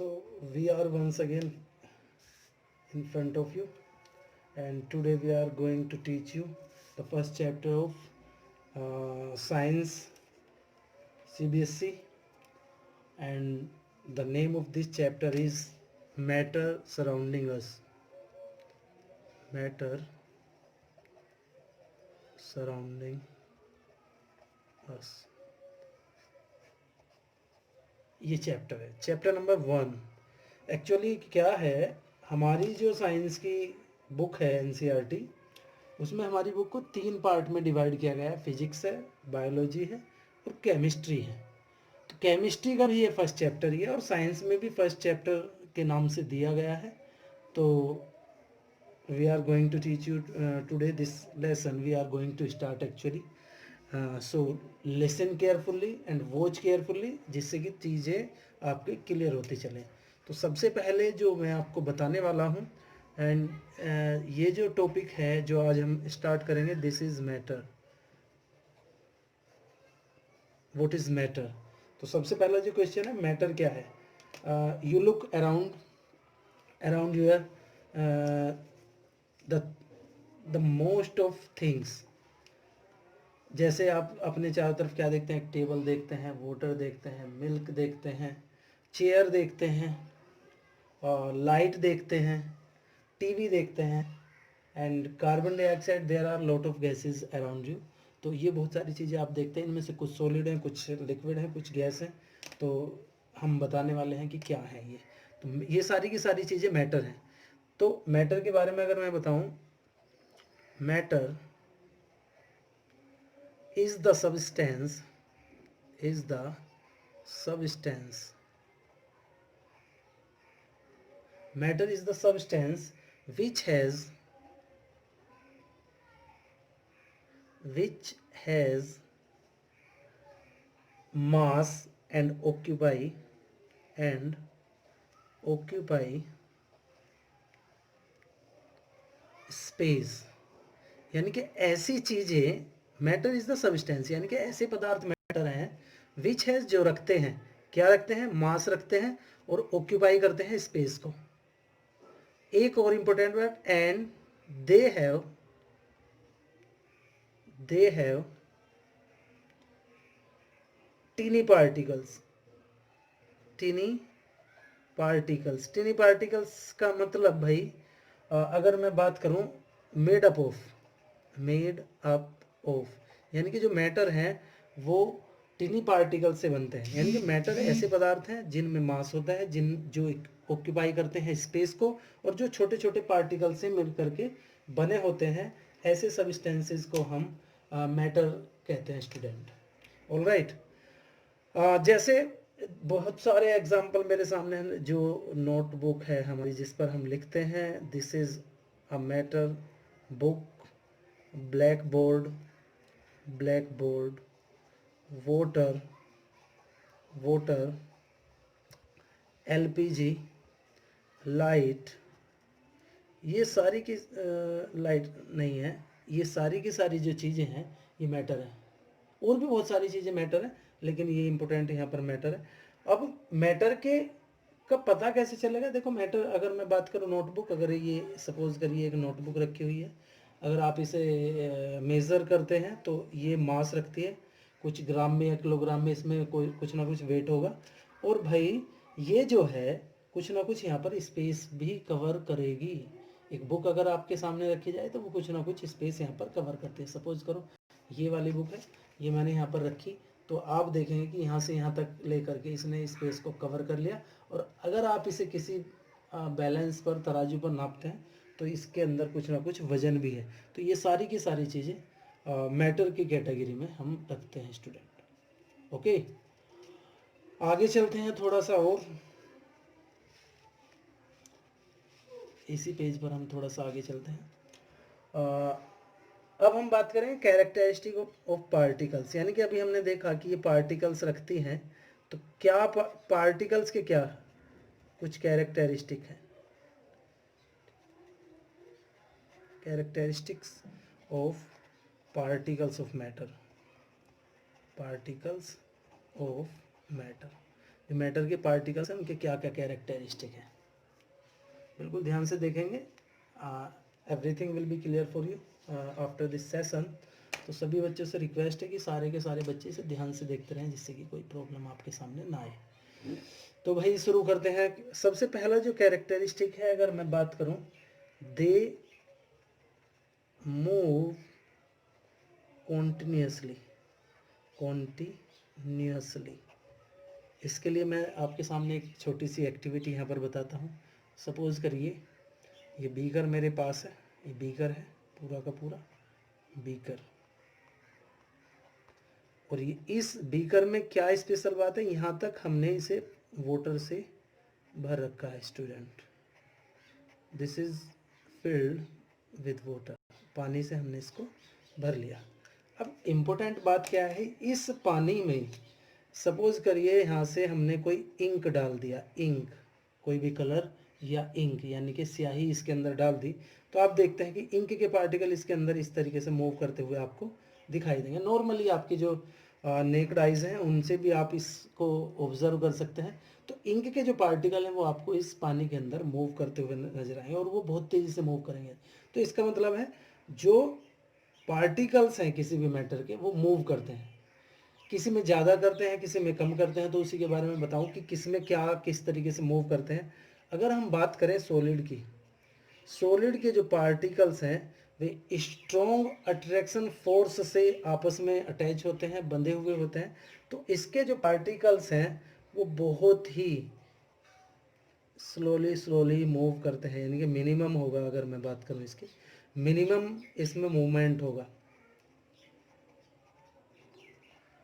So we are once again in front of you, and today we are going to teach you the first chapter of science CBSC, and the name of this chapter is matter surrounding us. Matter surrounding us, ये chapter है, chapter number 1। Actually क्या है, हमारी जो science की book है NCERT, उसमें हमारी बुक को 3 पार्ट में डिवाइड किया गया है। फिजिक्स है, बायोलॉजी है और केमिस्ट्री है। तो केमिस्ट्री का भी ये फर्स्ट चैप्टर ही है और साइंस में भी फर्स्ट चैप्टर के नाम से दिया गया है। तो we are going to teach you today this lesson. We are going to start actually, so listen carefully and watch carefully, जिससे कि चीज़ें आपके क्लियर होती चलें। तो सबसे पहले जो मैं आपको बताने वाला हूँ, एंड ये जो टॉपिक है जो आज हम स्टार्ट करेंगे, this is matter. What is matter? तो सबसे पहला जो क्वेश्चन है, मैटर क्या है? You look around your the most of things. जैसे आप अपने चारों तरफ क्या देखते हैं? टेबल देखते हैं, वाटर देखते हैं, मिल्क देखते हैं, चेयर देखते हैं, लाइट देखते हैं, टीवी देखते हैं, and carbon dioxide, there are lot of gases around you. तो ये बहुत सारी चीज़ें आप देखते हैं, इनमें से कुछ सॉलिड हैं, कुछ लिक्विड हैं, कुछ गैस हैं। तो हम बताने वाले हैं कि क्या है ये। तो ये सारी की सारी चीज़ें मैटर हैं। तो मैटर के बारे में अगर मैं बताऊं, matter is the substance matter is the substance which has mass and occupy space। यानी कि ऐसी चीजें, मैटर इज द सब्सटेंस, यानी कि ऐसे पदार्थ मैटर हैं, विच हैज, जो रखते हैं, क्या रखते हैं? मास रखते हैं और ऑक्यूपाई करते हैं स्पेस को। एक और important word, and they have tiny particles का मतलब भाई, अगर मैं बात करूं, मेड अप ऑफ, यानी कि जो मैटर हैं वो टिनी पार्टिकल से बनते हैं। यानी कि मैटर ऐसे पदार्थ हैं जिनमें मास होता है, जो ऑक्यूपाई करते हैं स्पेस को, और जो छोटे छोटे पार्टिकल से मिल करके बने होते हैं। ऐसे सब्सटेंसेस को हम मैटर कहते हैं स्टूडेंट। All right. जैसे बहुत सारे एग्जाम्पल मेरे सामने हैं, जो नोटबुक है हमारी जिस पर हम लिखते हैं, this is a matter book, black board, voter, LPG, light. ये सारी की लाइट नहीं है, ये सारी की सारी जो चीज़ें हैं ये मैटर है। और भी बहुत सारी चीज़ें मैटर है, लेकिन ये इंपॉर्टेंट यहाँ पर मैटर है। अब मैटर के का पता कैसे चलेगा? देखो, मैटर अगर मैं बात करूँ, नोटबुक, अगर ये सपोज करिए एक नोटबुक रखी हुई है, अगर आप इसे मेज़र करते हैं तो ये मास रखती है, कुछ ग्राम में या किलोग्राम में इसमें कोई कुछ ना कुछ वेट होगा। और भाई ये जो है कुछ ना कुछ यहाँ पर स्पेस भी कवर करेगी। एक बुक अगर आपके सामने रखी जाए तो वो कुछ ना कुछ स्पेस यहाँ पर कवर करती है। सपोज करो ये वाली बुक है, ये मैंने यहाँ पर रखी, तो आप देखेंगे कि यहाँ से यहाँ तक ले करके इसने स्पेस को कवर कर लिया। और अगर आप इसे किसी बैलेंस पर, तराजू पर नापते हैं तो इसके अंदर कुछ ना कुछ वजन भी है। तो ये सारी की सारी चीज़ें मैटर की कैटेगरी में हम रखते हैं स्टूडेंट। ओके, आगे चलते हैं थोड़ा सा, और इसी पेज पर हम थोड़ा सा आगे चलते हैं। अब हम बात करें कैरेक्टरिस्टिक ऑफ पार्टिकल्स। यानी कि अभी हमने देखा कि ये पार्टिकल्स रखती हैं, तो क्या पार्टिकल्स के क्या कुछ कैरेक्टरिस्टिक है? Characteristics of particles of matter. ये मैटर के पार्टिकल्स हैं, उनके क्या क्या कैरेक्टरिस्टिक है, बिल्कुल ध्यान से देखेंगे। Everything will be clear for you after this session. तो सभी बच्चों से रिक्वेस्ट है कि सारे के सारे बच्चे इसे ध्यान से देखते रहें, जिससे कि कोई प्रॉब्लम आपके सामने ना आए। तो भाई शुरू करते हैं। सबसे पहला जो कैरेक्टरिस्टिक है, अगर मैं बात करूं, दे मूव कॉन्टिन्यूसली, कॉन्टिन्यूसली। इसके लिए मैं आपके सामने एक छोटी सी एक्टिविटी यहाँ पर बताता हूँ। सपोज करिए ये बीकर मेरे पास है, ये बीकर है पूरा का पूरा बीकर, और ये इस बीकर में क्या स्पेशल बात है, यहाँ तक हमने इसे वाटर से भर रखा है student. This is filled with water, पानी से हमने इसको भर लिया। अब इम्पोर्टेंट बात क्या है, इस पानी में सपोज करिए यहाँ से हमने कोई इंक डाल दिया, इंक कोई भी कलर या इंक यानी कि स्याही इसके अंदर डाल दी, तो आप देखते हैं कि इंक के पार्टिकल इसके अंदर इस तरीके से मूव करते हुए आपको दिखाई देंगे। नॉर्मली आपकी जो नेक्ड आइज हैं उनसे भी आप इसको ऑब्जर्व कर सकते हैं। तो इंक के जो पार्टिकल हैं वो आपको इस पानी के अंदर मूव करते हुए नजर आएंगे, और वो बहुत तेज़ी से मूव करेंगे। तो इसका मतलब है जो पार्टिकल्स हैं किसी भी मैटर के वो मूव करते हैं, किसी में ज़्यादा करते हैं किसी में कम करते हैं। तो उसी के बारे में बताऊं कि किस में क्या किस तरीके से मूव करते हैं। अगर हम बात करें सॉलिड की, सॉलिड के जो पार्टिकल्स हैं वे स्ट्रॉन्ग अट्रैक्शन फोर्स से आपस में अटैच होते हैं, बंधे हुए होते हैं। तो इसके जो पार्टिकल्स हैं वो बहुत ही स्लोली स्लोली मूव करते हैं, यानी कि मिनिमम होगा, अगर मैं बात करूं इसकी मिनिमम इसमें मूवमेंट होगा।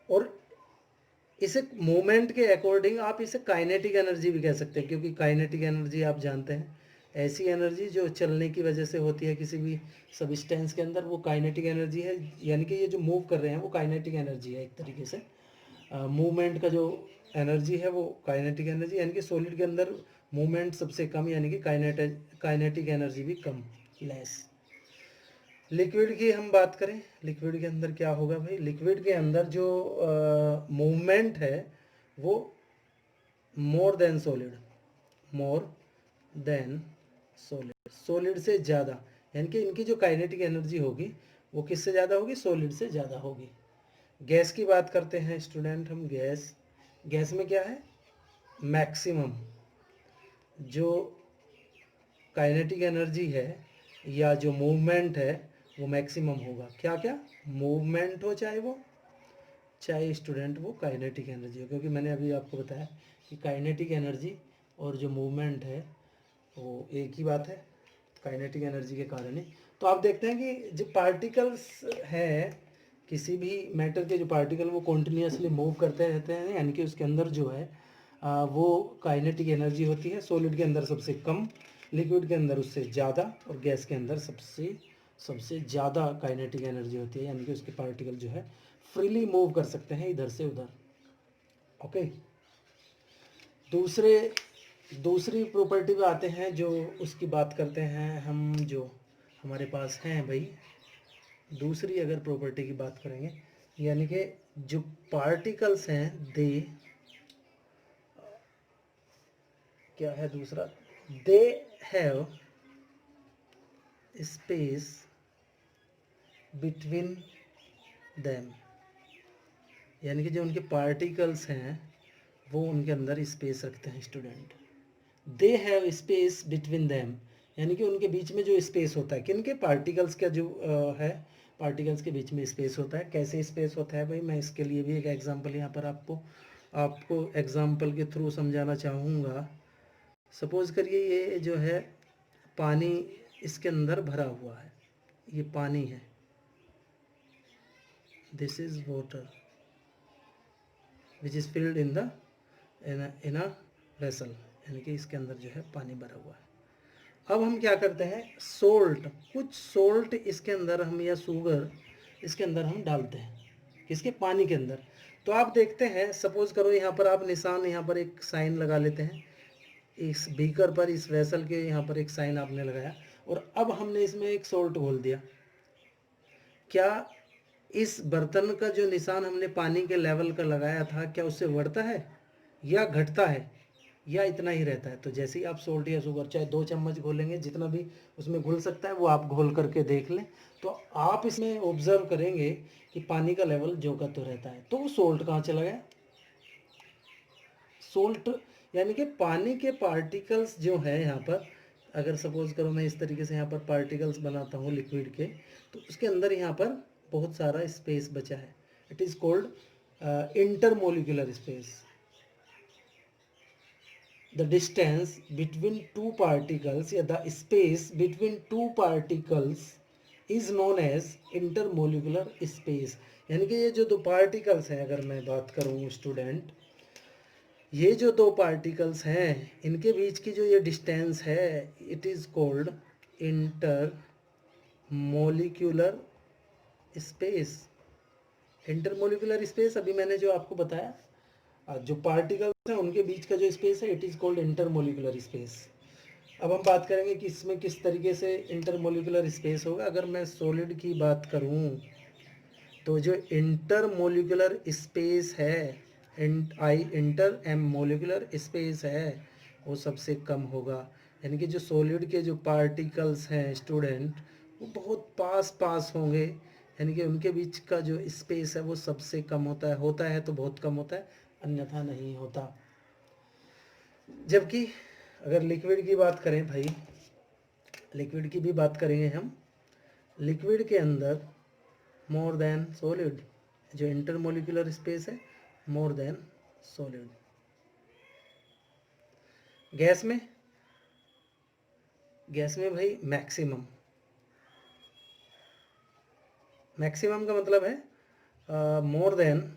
और इसे मूवमेंट के अकॉर्डिंग आप इसे काइनेटिक एनर्जी भी कह सकते हैं, क्योंकि काइनेटिक एनर्जी आप जानते हैं ऐसी एनर्जी जो चलने की वजह से होती है किसी भी सबस्टेंस के अंदर, वो काइनेटिक एनर्जी है। यानी कि ये जो मूव कर रहे हैं वो काइनेटिक एनर्जी है एक तरीके से। मूवमेंट का जो एनर्जी है वो काइनेटिक एनर्जी, यानी कि सॉलिड के अंदर मूवमेंट सबसे कम, यानी कि काइनेटिक एनर्जी भी कम, लेस। लिक्विड की हम बात करें, लिक्विड के अंदर क्या होगा भाई, लिक्विड के अंदर जो मूवमेंट है वो more than solid, more than solid, solid से ज़्यादा, यानी कि इनकी जो काइनेटिक एनर्जी होगी वो किससे ज़्यादा होगी, सॉलिड से ज़्यादा होगी। गैस की बात करते हैं स्टूडेंट हम, गैस, गैस में क्या है, मैक्सिमम जो काइनेटिक एनर्जी है या जो मूवमेंट है वो मैक्सिमम होगा। क्या क्या मूवमेंट हो, चाहे स्टूडेंट वो काइनेटिक एनर्जी हो, क्योंकि मैंने अभी आपको बताया कि काइनेटिक एनर्जी और जो मूवमेंट है वो एक ही बात है, काइनेटिक एनर्जी के कारण ही। तो आप देखते हैं कि जो पार्टिकल्स हैं किसी भी मैटर के, जो पार्टिकल वो कॉन्टिन्यूसली मूव करते रहते हैं, यानी कि उसके अंदर जो है वो काइनेटिक एनर्जी होती है। सॉलिड के अंदर सबसे कम, लिक्विड के अंदर उससे ज़्यादा, और गैस के अंदर सबसे ज़्यादा काइनेटिक एनर्जी होती है, यानी कि उसके पार्टिकल जो है फ्रीली मूव कर सकते हैं इधर से उधर। ओके, दूसरी प्रॉपर्टी पे आते हैं, जो उसकी बात करते हैं हम, जो हमारे पास हैं भाई। दूसरी अगर प्रॉपर्टी की बात करेंगे, यानी कि जो पार्टिकल्स हैं दे, क्या है दूसरा, they have space between them, यानी कि जो उनके पार्टिकल्स हैं वो उनके अंदर स्पेस रखते हैं student. They have space between them, यानी कि उनके बीच में जो स्पेस होता है, किनके, पार्टिकल्स का जो है, पार्टिकल्स के बीच में स्पेस होता है। कैसे स्पेस होता है भाई, मैं इसके लिए भी एक एग्जांपल यहाँ पर आपको एग्जांपल के थ्रू समझाना चाहूँगा। सपोज करिए ये जो है पानी इसके अंदर भरा हुआ है, ये पानी है, this is water which is filled in a vessel, यानी कि इसके अंदर जो है पानी भरा हुआ है। अब हम क्या करते हैं, सोल्ट, कुछ सोल्ट इसके अंदर हम, या शुगर इसके अंदर हम डालते हैं, किसके, पानी के अंदर। तो आप देखते हैं, सपोज करो यहाँ पर आप निशान, यहाँ पर एक साइन लगा लेते हैं इस बीकर पर, इस वेसल के यहाँ पर एक साइन आपने लगाया, और अब हमने इसमें एक सोल्ट घोल दिया। क्या इस बर्तन का जो निशान हमने पानी के लेवल का लगाया था, क्या उससे बढ़ता है, या घटता है या इतना ही रहता है। तो जैसे ही आप सोल्ट या शुगर चाहे 2 चम्मच घोलेंगे, जितना भी उसमें घुल सकता है वो आप घोल करके देख लें, तो आप इसमें ऑब्जर्व करेंगे कि पानी का लेवल ज्यों का त्यों रहता है। तो वो सोल्ट कहाँ चला गया? सोल्ट यानी कि पानी के पार्टिकल्स जो है यहाँ पर, अगर सपोज करो मैं इस तरीके से यहाँ पर पार्टिकल्स बनाता हूँ लिक्विड के, तो उसके अंदर यहाँ पर बहुत सारा स्पेस बचा है। It is called intermolecular space. The distance between two particles या the space between two particles is known as intermolecular space। यानी कि ये जो दो पार्टिकल्स हैं, अगर मैं बात करूँ स्टूडेंट, ये जो दो पार्टिकल्स हैं इनके बीच की जो ये डिस्टेंस है, it is called inter molecular space. Intermolecular space अभी मैंने जो आपको बताया, जो पार्टिकल्स हैं उनके बीच का जो स्पेस है, it is called intermolecular space. अब हम बात करेंगे कि इसमें किस तरीके से इंटरमोलिकुलर स्पेस होगा। अगर मैं सॉलिड की बात करूं, तो जो इंटरमोलिकुलर स्पेस है, इंटर एम मोलिकुलर स्पेस है, वो सबसे कम होगा। यानी कि जो सॉलिड के जो पार्टिकल्स हैं स्टूडेंट, वो बहुत पास पास होंगे, यानी कि उनके बीच का जो स्पेस है वो सबसे कम होता है तो बहुत कम होता है, अन्यथा नहीं होता। जबकि अगर लिक्विड की बात करें भाई, लिक्विड की भी बात करेंगे हम, लिक्विड के अंदर मोर देन सॉलिड, जो इंटरमोलिकुलर स्पेस है मोर देन सॉलिड। गैस में, गैस में भाई मैक्सिमम, मैक्सिमम का मतलब है more than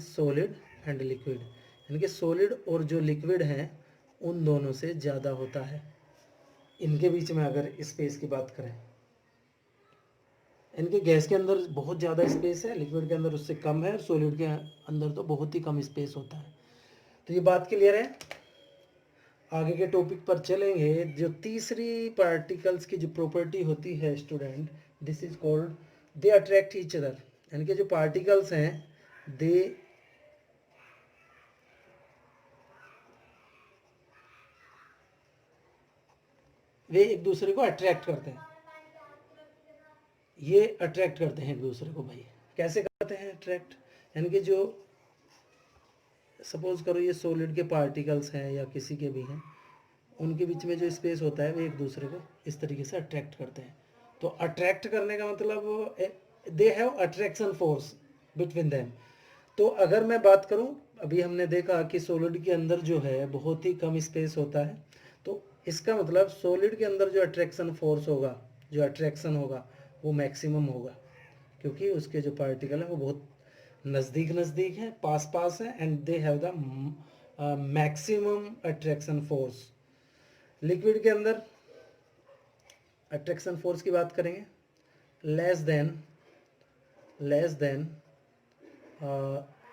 solid and liquid. यानी कि सॉलिड और जो लिक्विड हैं उन दोनों से ज़्यादा होता है इनके बीच में अगर स्पेस की बात करें। इनके गैस के अंदर बहुत ज़्यादा स्पेस है, लिक्विड के अंदर उससे कम है, और सॉलिड के अंदर तो बहुत ही कम स्पेस होता है। तो ये बात क्लियर है। आगे के टॉपिक पर चलेंगे। जो तीसरी पार्टिकल्स की जो प्रॉपर्टी होती है student, this is called they attract each other. यानी कि जो पार्टिकल्स हैं दे वे एक दूसरे को अट्रैक्ट करते हैं। ये अट्रैक्ट करते हैं एक दूसरे को भाई। कैसे करते हैं अट्रैक्ट? यानी कि जो सपोज करो ये सॉलिड के पार्टिकल्स हैं या किसी के भी हैं, उनके बीच में जो स्पेस होता है वे एक दूसरे को इस तरीके से अट्रैक्ट करते हैं। तो अट्रैक्ट करने का मतलब they have attraction force between them. तो अगर मैं बात करूं, अभी हमने देखा कि सॉलिड के अंदर जो है बहुत ही कम स्पेस होता है, तो इसका मतलब सॉलिड के अंदर जो अट्रैक्शन फोर्स होगा, जो अट्रैक्शन होगा वो मैक्सिमम होगा, क्योंकि उसके जो पार्टिकल हैं वो बहुत नज़दीक नज़दीक हैं, पास पास हैं, and they have the maximum attraction force. Liquid के अंदर अट्रैक्शन फोर्स की बात करेंगे, लेस देन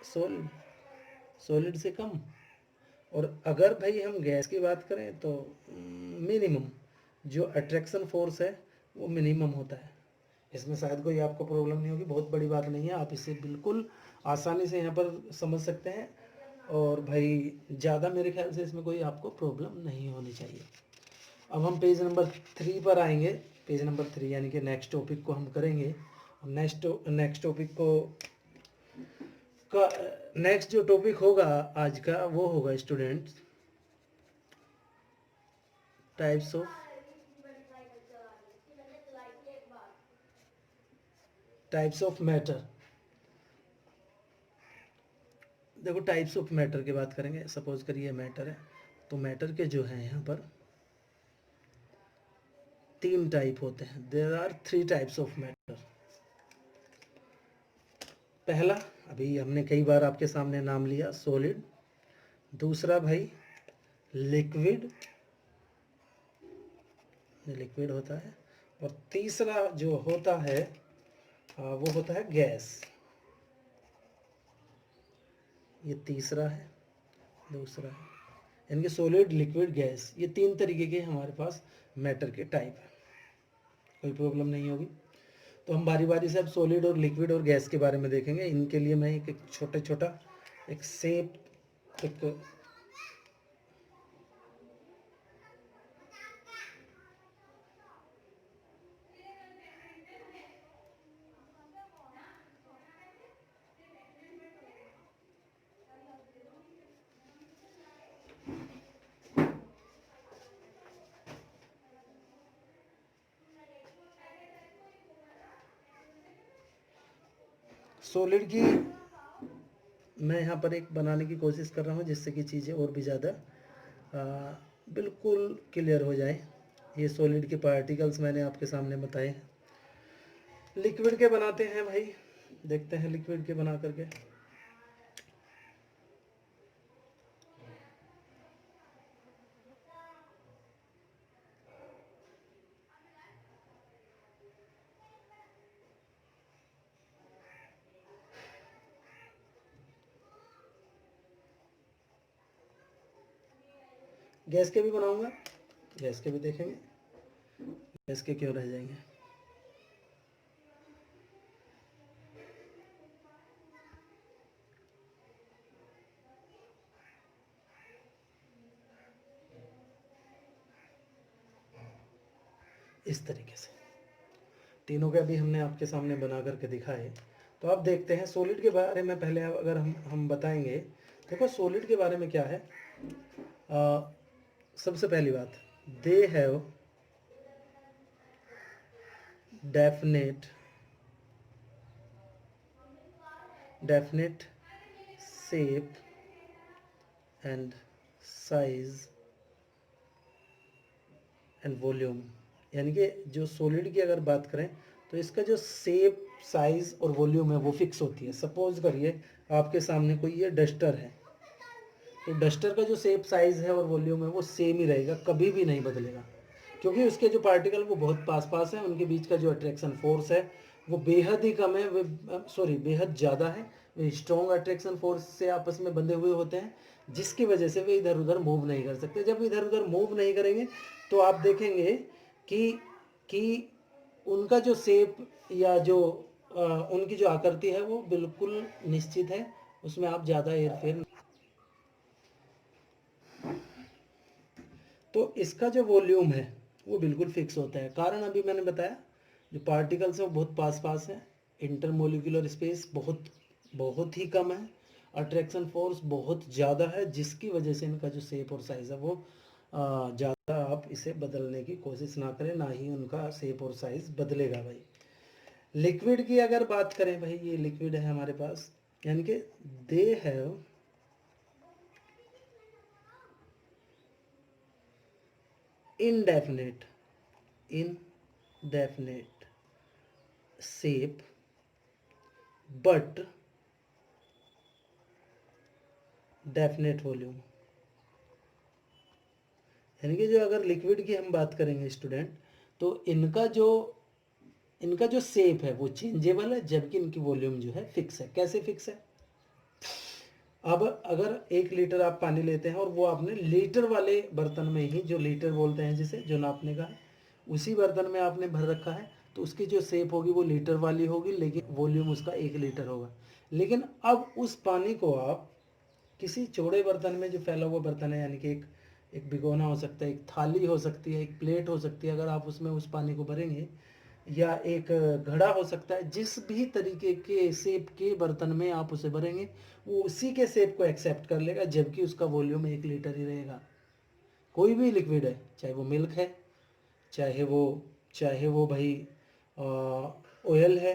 सॉलिड, सॉलिड से कम। और अगर भाई हम गैस की बात करें तो मिनिमम जो अट्रैक्शन फोर्स है वो मिनिमम होता है। इसमें शायद कोई आपको प्रॉब्लम नहीं होगी, बहुत बड़ी बात नहीं है, आप इसे बिल्कुल आसानी से यहाँ पर समझ सकते हैं। और भाई ज़्यादा मेरे ख्याल से इसमें कोई आपको प्रॉब्लम नहीं होनी चाहिए। अब हम पेज नंबर 3 पर आएंगे। पेज नंबर 3 यानी कि नेक्स्ट टॉपिक को हम करेंगे। नेक्स्ट टॉपिक को का नेक्स्ट जो टॉपिक होगा आज का वो होगा स्टूडेंट्स टाइप्स ऑफ मैटर। देखो टाइप्स ऑफ मैटर की बात करेंगे। सपोज करिए मैटर है, तो मैटर के जो है यहाँ पर 3 टाइप होते हैं। There are 3 types of matter. पहला, अभी हमने कई बार आपके सामने नाम लिया, सॉलिड। दूसरा भाई लिक्विड, लिक्विड होता है। और तीसरा जो होता है वो होता है गैस। ये तीसरा है, दूसरा है, यानी कि सॉलिड, लिक्विड, गैस। ये 3 तरीके के हमारे पास मैटर के टाइप है। कोई प्रॉब्लम नहीं होगी। तो हम बारी बारी से अब सॉलिड और लिक्विड और गैस के बारे में देखेंगे। इनके लिए मैं एक छोटा छोटा एक शेप, एक सॉलिड की मैं यहाँ पर एक बनाने की कोशिश कर रहा हूँ जिससे कि चीज़ें और भी ज़्यादा बिल्कुल क्लियर हो जाए। ये सॉलिड के पार्टिकल्स मैंने आपके सामने बताए हैं। लिक्विड के बनाते हैं भाई, देखते हैं लिक्विड के बना करके। गैस के भी बनाऊंगा, गैस के भी देखेंगे, गैस के क्यों रह जाएंगे। इस तरीके से तीनों का भी हमने आपके सामने बना करके दिखाए। तो आप देखते हैं सॉलिड के बारे में पहले अगर हम बताएंगे। देखो सॉलिड के बारे में क्या है, सबसे पहली बात, they have definite shape and size and volume. यानी कि जो सॉलिड की अगर बात करें तो इसका जो शेप, साइज और वॉल्यूम है वो फिक्स होती है। सपोज करिए आपके सामने कोई ये डस्टर है, तो डस्टर का जो शेप, साइज है और वॉल्यूम है वो सेम ही रहेगा, कभी भी नहीं बदलेगा, क्योंकि उसके जो पार्टिकल वो बहुत पास पास है। उनके बीच का जो अट्रैक्शन फोर्स है वो बेहद ही कम है, वे बेहद ज़्यादा है। वे स्ट्रॉन्ग अट्रैक्शन फोर्स से आपस में बंधे हुए होते हैं, जिसकी वजह से वे इधर उधर मूव नहीं कर सकते। जब इधर उधर मूव नहीं करेंगे तो आप देखेंगे कि उनका जो शेप या जो उनकी जो आकृति है वो बिल्कुल निश्चित है, उसमें आप ज़्यादा हेरफेर। तो इसका जो वॉल्यूम है वो बिल्कुल फिक्स होता है। कारण अभी मैंने बताया, जो पार्टिकल्स है वो बहुत पास पास है, इंटरमोलिकुलर स्पेस बहुत बहुत ही कम है, अट्रैक्शन फोर्स बहुत ज़्यादा है, जिसकी वजह से इनका जो शेप और साइज़ है वो ज़्यादा, आप इसे बदलने की कोशिश ना करें, ना ही उनका शेप और साइज़ बदलेगा भाई। लिक्विड की अगर बात करें भाई, ये लिक्विड है हमारे पास, यानी कि they have indefinite indefinite shape but definite volume। यानी कि जो अगर लिक्विड की हम बात करेंगे स्टूडेंट, तो इनका जो शेप है वो चेंजेबल है, जबकि इनकी वॉल्यूम जो है फिक्स है। कैसे फिक्स है? अब अगर 1 लीटर आप पानी लेते हैं और वो आपने लीटर वाले बर्तन में ही, जो लीटर बोलते हैं जिसे, जो नापने का है, उसी बर्तन में आपने भर रखा है, तो उसकी जो शेप होगी वो लीटर वाली होगी, लेकिन वॉल्यूम उसका 1 लीटर होगा। लेकिन अब उस पानी को आप किसी चौड़े बर्तन में, जो फैला हुआ बर्तन है, यानी कि एक एक भिगोना हो सकता है, एक थाली हो सकती है, एक प्लेट हो सकती है, अगर आप उसमें उस पानी को भरेंगे, या एक घड़ा हो सकता है, जिस भी तरीके के शेप के बर्तन में आप उसे भरेंगे वो उसी के शेप को एक्सेप्ट कर लेगा, जबकि उसका वॉल्यूम 1 लीटर ही रहेगा। कोई भी लिक्विड है, चाहे वो मिल्क है, चाहे वो चाहे वो भाई ऑयल है,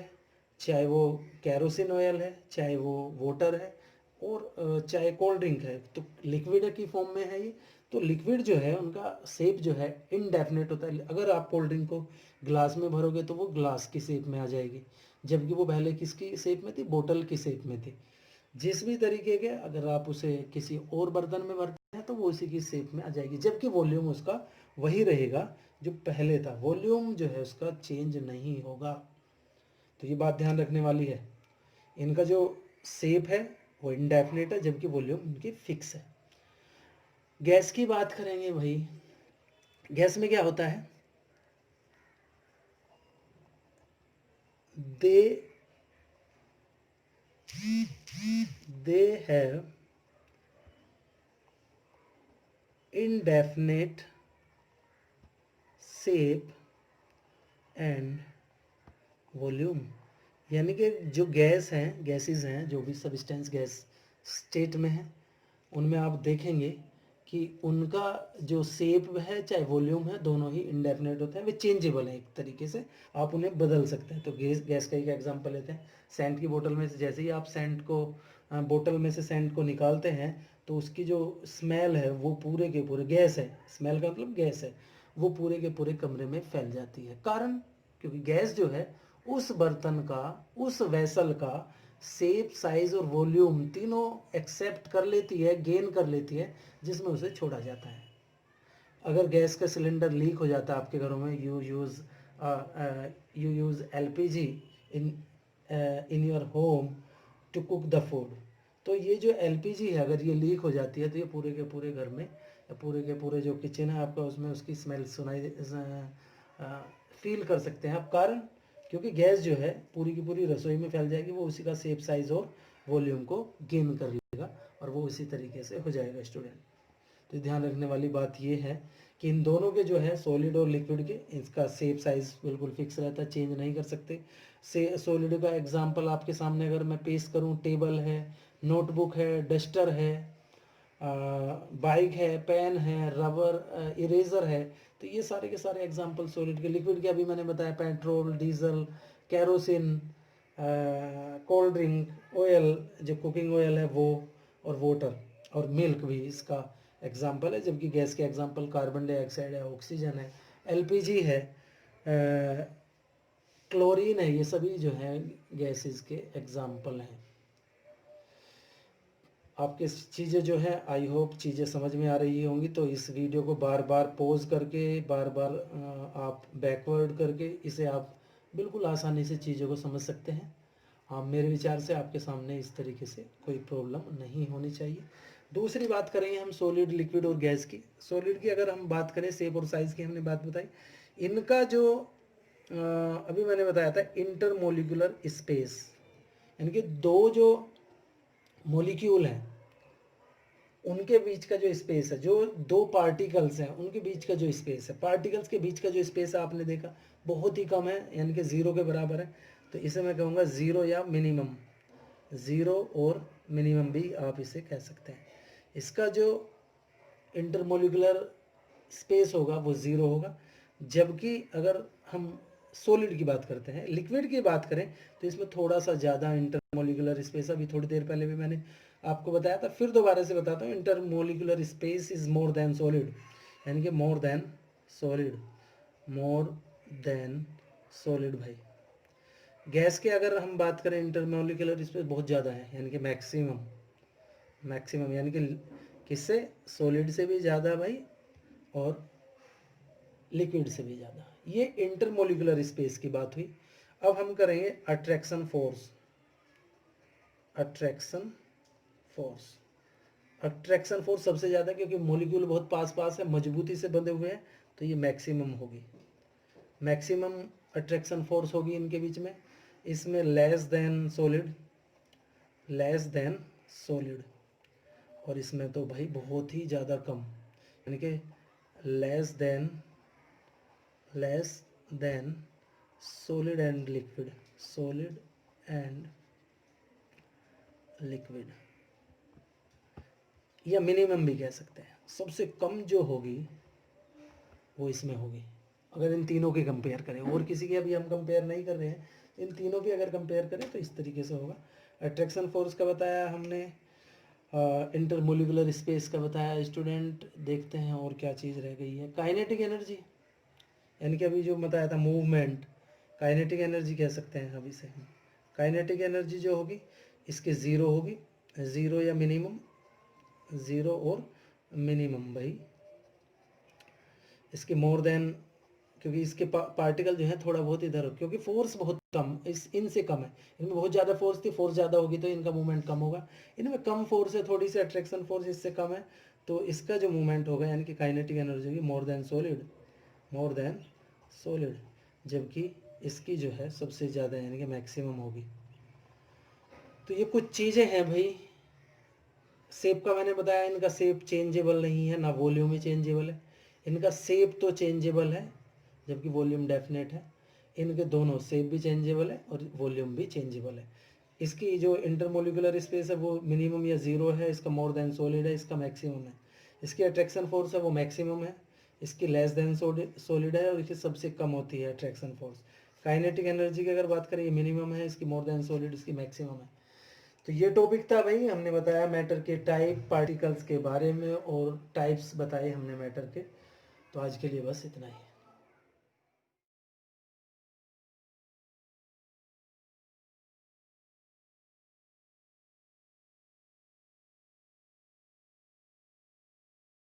चाहे वो कैरोसिन ऑयल है, चाहे वो वाटर है, और चाहे कोल्ड ड्रिंक है, तो लिक्विड की फॉर्म में है ये। तो लिक्विड जो है उनका शेप जो है इनडेफिनेट होता है। अगर आप कोल्ड ड्रिंक को ग्लास में भरोगे तो वो ग्लास की शेप में आ जाएगी, जबकि वो पहले किसकी शेप में थी? बोतल की शेप में थी। जिस भी तरीके के अगर आप उसे किसी और बर्तन में भरते हैं तो वो उसी की शेप में आ जाएगी, जबकि वॉल्यूम उसका वही रहेगा जो पहले था। वॉल्यूम जो है उसका चेंज नहीं होगा। तो ये बात ध्यान रखने वाली है। इनका जो शेप है वो इनडेफिनेट है, जबकि वॉल्यूम इनकी फिक्स है। गैस की बात करेंगे भाई, गैस में क्या होता है? दे they have indefinite shape and volume. यानी कि जो गैस हैं, गैसेस हैं, जो भी सब्सटेंस गैस स्टेट में है, उनमें आप देखेंगे कि उनका जो शेप है चाहे वॉल्यूम है, दोनों ही इंडेफिनेट होते हैं, वे चेंजेबल हैं। एक तरीके से आप उन्हें बदल सकते हैं। तो गैस का एक एग्जांपल लेते हैं, सेंट की बोतल में से जैसे ही आप सेंट को बोतल में से सेंट को निकालते हैं तो उसकी जो स्मेल है वो पूरे के पूरे, गैस है, स्मेल का मतलब गैस है, वो पूरे के पूरे कमरे में फैल जाती है। कारण, क्योंकि गैस जो है उस बर्तन का, उस वेसल का शेप, साइज और वॉल्यूम तीनों एक्सेप्ट कर लेती है, गेन कर लेती है, जिसमें उसे छोड़ा जाता है। अगर गैस का सिलेंडर लीक हो जाता है आपके घरों में, you use LPG in in your home to cook the food, तो ये जो एलपीजी है अगर ये लीक हो जाती है तो ये पूरे के पूरे घर में या पूरे के पूरे जो किचन है आपका, उसमें उसकी स्मेल फील कर सकते हैं आप। कारण, क्योंकि गैस जो है पूरी की पूरी रसोई में फैल जाएगी, वो उसी का शेप, साइज और वॉल्यूम को गेन कर लेगा और वो उसी तरीके से हो जाएगा स्टूडेंट। तो ध्यान रखने वाली बात ये है कि इन दोनों के जो है सॉलिड और लिक्विड के, इसका शेप साइज बिल्कुल फिक्स रहता है, चेंज नहीं कर सकते। से सॉलिड का एग्जांपल आपके सामने अगर मैं पेश करूं, टेबल है, नोटबुक है, डस्टर है, बाइक है, पेन है, रबर, इरेजर है, तो ये सारे के सारे एग्जांपल सॉलिड के। लिक्विड के अभी मैंने बताया, petrol, diesel, kerosene, cold drink, oil, जो कुकिंग ऑयल है वो, और वाटर और मिल्क भी इसका एग्जाम्पल है। जबकि गैस के एग्जाम्पल कार्बन डाइऑक्साइड है, ऑक्सीजन है, एलपीजी है, क्लोरीन है, ये सभी जो है गैसेस के एग्जाम्पल हैं। आपके चीज़ें जो है, आई होप चीज़ें समझ में आ रही होंगी। तो इस वीडियो को बार बार पॉज करके, बार बार आप बैकवर्ड करके इसे आप बिल्कुल आसानी से चीज़ों को समझ सकते हैं। मेरे विचार से आपके सामने इस तरीके से कोई प्रॉब्लम नहीं होनी चाहिए। दूसरी बात करेंगे हम सॉलिड, लिक्विड और गैस की। सॉलिड की अगर हम बात करें, शेप और साइज़ की हमने बात बताई। इनका जो अभी मैंने बताया था इंटरमोलिकुलर स्पेस, यानी कि दो जो मोलिक्यूल हैं उनके बीच का जो स्पेस है, जो दो पार्टिकल्स हैं उनके बीच का जो स्पेस है, पार्टिकल्स के बीच का जो स्पेस है आपने देखा बहुत ही कम है, यानी कि ज़ीरो के बराबर है। तो इसे मैं कहूँगा ज़ीरो या मिनिमम, ज़ीरो और मिनिमम भी आप इसे कह सकते हैं। इसका जो इंटरमोलिकुलर स्पेस होगा वो ज़ीरो होगा। जबकि अगर हम सॉलिड की बात करते हैं, लिक्विड की बात करें, तो इसमें थोड़ा सा ज़्यादा इंटरमोलिकुलर स्पेस, अभी थोड़ी देर पहले भी मैंने आपको बताया था, फिर दोबारा से बताता हूँ। Intermolecular space is more than solid, यानी कि more than solid, more than solid भाई। गैस के अगर हम बात करें, इंटरमोलिकुलर स्पेस बहुत ज़्यादा है, यानी कि मैक्सिमम, मैक्सिमम यानी कि किससे, सॉलिड से भी ज़्यादा भाई और लिक्विड से भी ज़्यादा। ये इंटरमोलिकुलर स्पेस की बात हुई। अब हम करेंगे attraction force. Attraction force, attraction force सबसे ज़्यादा, क्योंकि मोलिक्यूल बहुत पास पास है, मजबूती से बंधे हुए हैं, तो ये मैक्सिमम होगी। मैक्सिमम अट्रैक्शन फोर्स होगी इनके बीच में। इसमें less than solid, less than solid, और इसमें तो भाई बहुत ही ज़्यादा कम, यानी कि less than solid and liquid, solid and liquid, या मिनिमम भी कह सकते हैं। सबसे कम जो होगी वो इसमें होगी, अगर इन तीनों के कंपेयर करें। और किसी के अभी हम कंपेयर नहीं कर रहे हैं, इन तीनों की अगर कंपेयर करें तो इस तरीके से होगा। अट्रैक्शन फोर्स का बताया हमने, इंटरमोलिकुलर स्पेस का बताया स्टूडेंट। देखते हैं और क्या चीज़ रह गई है। काइनेटिक एनर्जी, यानी कि अभी जो बताया था मूवमेंट, काइनेटिक एनर्जी कह सकते हैं अभी से हम। काइनेटिक एनर्जी जो होगी इसके ज़ीरो होगी, ज़ीरो या मिनिमम, ज़ीरो और मिनिमम भाई। इसके मोर देन, क्योंकि इसके पार्टिकल जो है थोड़ा बहुत इधर हो, क्योंकि फोर्स बहुत कम इनसे कम है। इनमें बहुत ज़्यादा फोर्स थी, फोर्स ज़्यादा होगी तो इनका मूवमेंट कम होगा। इनमें कम फोर्स है, थोड़ी सी अट्रैक्शन फोर्स इससे कम है, तो इसका जो मूवमेंट होगा, यानी कि काइनेटिक एनर्जी होगी more than solid, more than solid. जबकि इसकी जो है सबसे ज़्यादा, यानी कि मैक्सिमम होगी। तो ये कुछ चीज़ें हैं भाई। शेप का मैंने बताया, इनका शेप चेंजेबल नहीं है, ना वॉल्यूम ही चेंजेबल है। इनका शेप तो चेंजेबल है जबकि वॉल्यूम डेफिनेट है। इनके दोनों शेप भी चेंजेबल है और वॉल्यूम भी चेंजेबल है। इसकी जो इंटरमोलिकुलर स्पेस है वो मिनिमम या ज़ीरो है, इसका मोर देन सॉलिड है, इसका मैक्सिमम है। इसकी अट्रैक्शन फोर्स है वो मैक्सिमम है, इसकी लेस देन सॉलिड है और इसकी सबसे कम होती है अट्रैक्शन फोर्स। काइनेटिक एनर्जी की अगर बात करें, ये मिनिमम है, इसकी मोर देन सॉलिड, इसकी मैक्सिमम है। तो ये टॉपिक था भाई, हमने बताया मैटर के टाइप, पार्टिकल्स के बारे में और टाइप्स बताए हमने मैटर के। तो आज के लिए बस इतना ही।